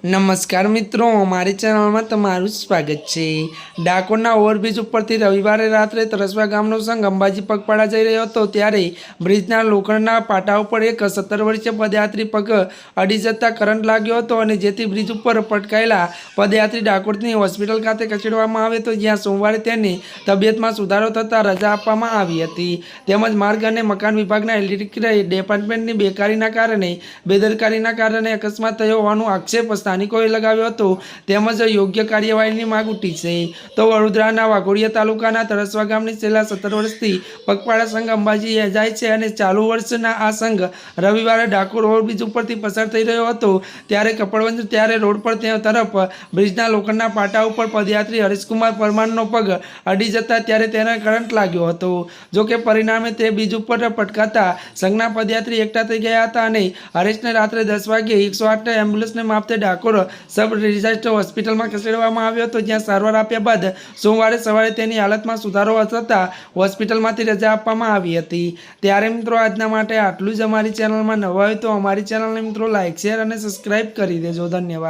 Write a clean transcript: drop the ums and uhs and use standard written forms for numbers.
નમસ્કાર મિત્રો, અમારી ચેનલમાં તમારું સ્વાગત છે। ડાકોરના ઓવરબ્રિજ ઉપરથી રવિવારે રાત્રે તરસવા ગામનો સંઘ અંબાજી પગપાળા જઈ રહ્યો હતો ત્યારે બ્રિજના લોખંડના પાટા ઉપર એક 17 વર્ષીય પદયાત્રી પગ અડી જતા કરંટ લાગ્યો હતો અને જેથી બ્રિજ ઉપર પટકાયેલા પદયાત્રી ડાકોરની હોસ્પિટલ ખાતે ખસેડવામાં આવ્યો હતો, જ્યાં સોમવારે તેની તબિયતમાં સુધારો થતાં રજા આપવામાં આવી હતી। તેમજ માર્ગ અને મકાન વિભાગના ઇલેક્ટ્રિક ડિપાર્ટમેન્ટની બેદરકારીના કારણે અકસ્માત થયો હોવાનો આક્ષેપ સ્થાનિકોએ લગાવ્યો હતો। તેમજ યોગ્ય કાર્યવાહીની માંગ ઉઠી છે। તો વડોદરાના વાઘોડિયા તાલુકાના તરસવા ગામની છેલ્લા 17 વર્ષથી પગપાળા સંઘ અંબાજી જાય છે અને ચાલુ વર્ષના આ સંઘ રવિવારે ડાકોર ઓવરબ્રિજ ઉપરથી પસાર થઈ રહ્યો હતો ત્યારે કપડવંજ રોડ પર તરફ બ્રિજના લોખંડના પાટા ઉપર પદયાત્રી હરેશકુમાર પરમારનો પગ અડી જતા ત્યારે તેને કરંટ લાગ્યો હતો। જોકે પરિણામે તે બ્રિજ ઉપર પટકાતા સંઘના પદયાત્રી એકઠા થઈ ગયા હતા અને હરેશને રાત્રે 10 વાગ્યે 108 એમ્બ્યુલન્સને માપતે ડાકોર સબ ડિઝાસ્ટર હોસ્પિટલમાં ખસેડવામાં આવ્યો હતો, જ્યાં સારવાર આપ્યા બાદ સોમવારે સવારે તેની હાલતમાં સુધારો થતાં હોસ્પિટલમાંથી રજા આપવામાં આવી હતી। ત્યારે મિત્રો આજના માટે આટલું જ। અમારી ચેનલમાં નવા હોય તો અમારી ચેનલને મિત્રો લાઇક, શેર અને સબસ્ક્રાઈબ કરી દેજો। ધન્યવાદ।